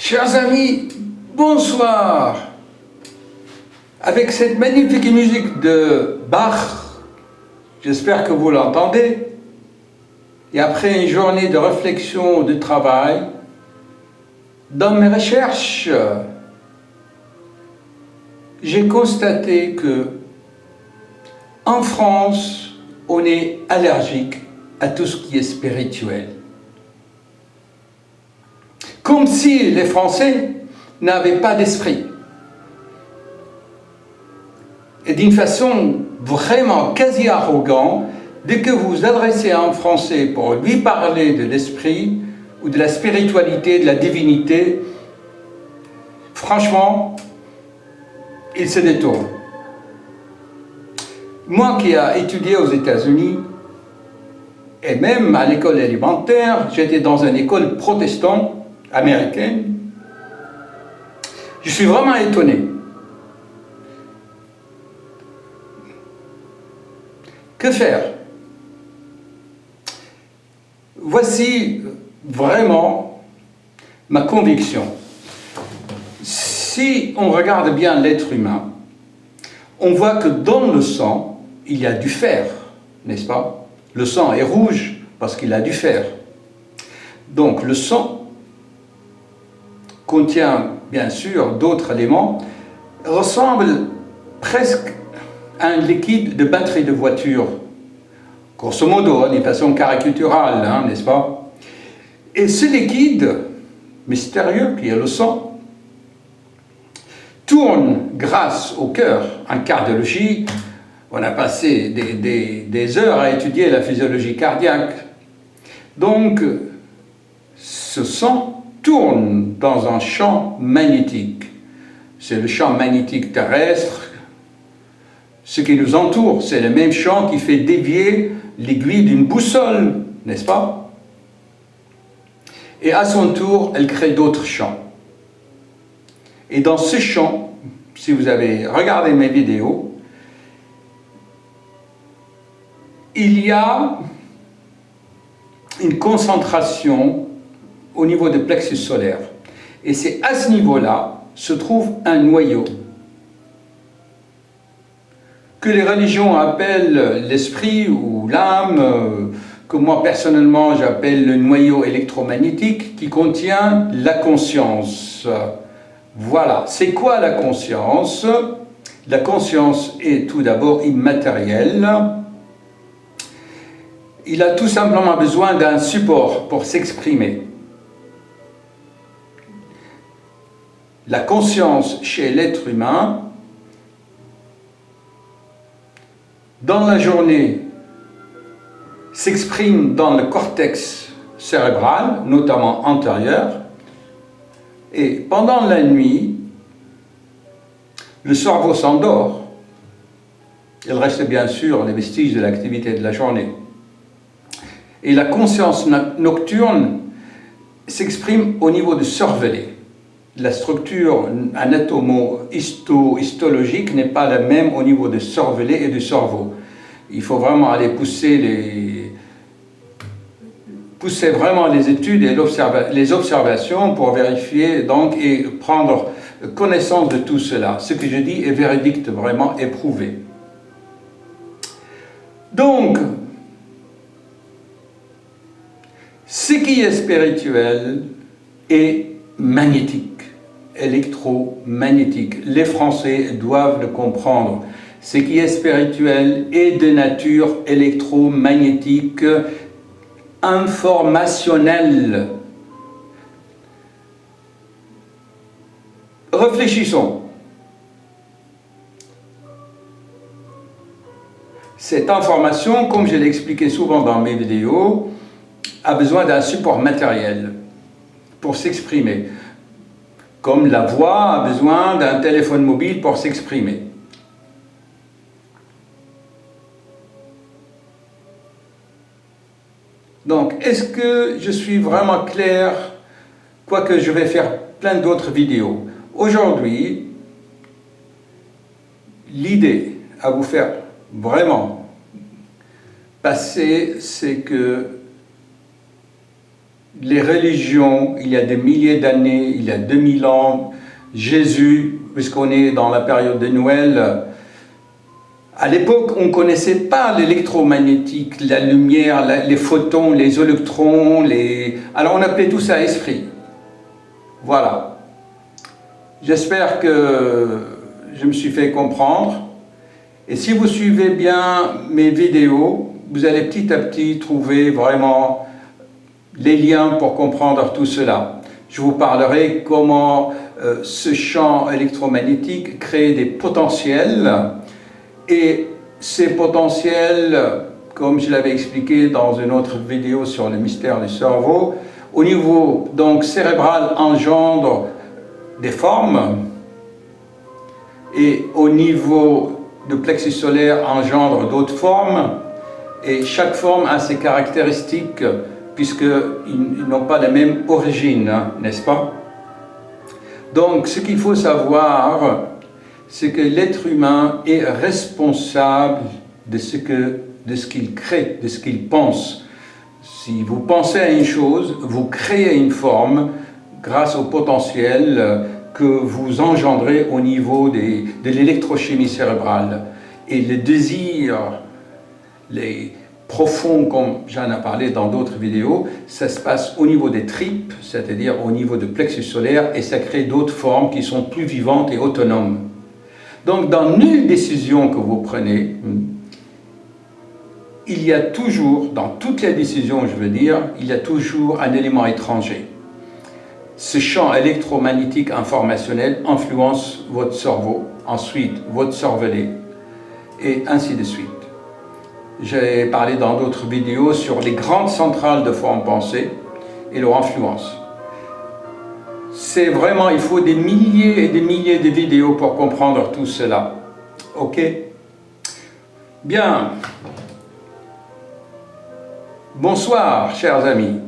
Chers amis, bonsoir. Avec cette magnifique musique de Bach, j'espère que vous l'entendez, et après une journée de réflexion, de travail, dans mes recherches, j'ai constaté que en France, on est allergique à tout ce qui est spirituel. Comme si les Français n'avaient pas d'esprit. Et d'une façon vraiment quasi arrogante, dès que vous vous adressez à un Français pour lui parler de l'esprit, ou de la spiritualité, de la divinité, franchement, il se détourne. Moi qui ai étudié aux États-Unis, et même à l'école élémentaire, j'étais dans une école protestante, américaine, je suis vraiment étonné. Que faire? Voici vraiment ma conviction. Si on regarde bien l'être humain, on voit que dans le sang, il y a du fer, n'est-ce pas? Le sang est rouge parce qu'il a du fer. Donc le sang contient bien sûr d'autres éléments, ressemble presque à un liquide de batterie de voiture, grosso modo, d'une façon caricaturale, n'est-ce pas? Et ce liquide mystérieux qui est le sang tourne grâce au cœur. En cardiologie, on a passé des heures à étudier la physiologie cardiaque. Donc, ce sang tourne dans un champ magnétique. C'est le champ magnétique terrestre. Ce qui nous entoure, c'est le même champ qui fait dévier l'aiguille d'une boussole, n'est-ce pas? Et à son tour, elle crée d'autres champs. Et dans ce champ, si vous avez regardé mes vidéos, il y a une concentration au niveau du plexus solaire. Et c'est à ce niveau-là se trouve un noyau que les religions appellent l'esprit ou l'âme, que moi personnellement j'appelle le noyau électromagnétique qui contient la conscience. Voilà, c'est quoi la conscience? La conscience est tout d'abord immatérielle. Il a tout simplement besoin d'un support pour s'exprimer. La conscience chez l'être humain, dans la journée, s'exprime dans le cortex cérébral, notamment antérieur, et pendant la nuit, le cerveau s'endort. Il reste bien sûr les vestiges de l'activité de la journée. Et la conscience nocturne s'exprime au niveau du cervelet. La structure anatomo-histologique n'est pas la même au niveau du cervelet et du cerveau. Il faut vraiment aller pousser vraiment les études et les observations pour vérifier donc et prendre connaissance de tout cela. Ce que je dis est véridique, vraiment éprouvé. Donc, ce qui est spirituel est magnétique, électromagnétique. Les Français doivent le comprendre. Ce qui est spirituel est de nature électromagnétique, informationnelle. Réfléchissons. Cette information, comme je l'ai expliqué souvent dans mes vidéos, a besoin d'un support matériel pour s'exprimer. Comme la voix a besoin d'un téléphone mobile pour s'exprimer. Donc, est-ce que je suis vraiment clair, quoique je vais faire plein d'autres vidéos? Aujourd'hui, l'idée à vous faire vraiment passer, c'est que les religions, il y a des milliers d'années, il y a 2000 ans, Jésus, puisqu'on est dans la période de Noël, à l'époque, on ne connaissait pas l'électromagnétique, la lumière, les photons, les électrons, alors on appelait tout ça esprit. Voilà. J'espère que je me suis fait comprendre. Et si vous suivez bien mes vidéos, vous allez petit à petit trouver vraiment les liens pour comprendre tout cela. Je vous parlerai comment ce champ électromagnétique crée des potentiels. Et ces potentiels, comme je l'avais expliqué dans une autre vidéo sur le mystère du cerveau, au niveau donc cérébral engendre des formes et au niveau du plexus solaire engendre d'autres formes et chaque forme a ses caractéristiques puisqu'ils n'ont pas la même origine, n'est-ce pas? Donc ce qu'il faut savoir, c'est que l'être humain est responsable de ce qu'il crée, de ce qu'il pense. Si vous pensez à une chose, vous créez une forme grâce au potentiel que vous engendrez au niveau de l'électrochimie cérébrale. Et le désir, les profonds, comme j'en ai parlé dans d'autres vidéos, ça se passe au niveau des tripes, c'est-à-dire au niveau du plexus solaire, et ça crée d'autres formes qui sont plus vivantes et autonomes. Donc, dans nulle décision que vous prenez, il y a toujours, dans toutes les décisions, je veux dire, il y a toujours un élément étranger. Ce champ électromagnétique informationnel influence votre cerveau, ensuite votre cervelet, et ainsi de suite. J'ai parlé dans d'autres vidéos sur les grandes centrales de forme pensée et leur influence. C'est vraiment, il faut des milliers et des milliers de vidéos pour comprendre tout cela. Ok? Bien. Bonsoir, chers amis.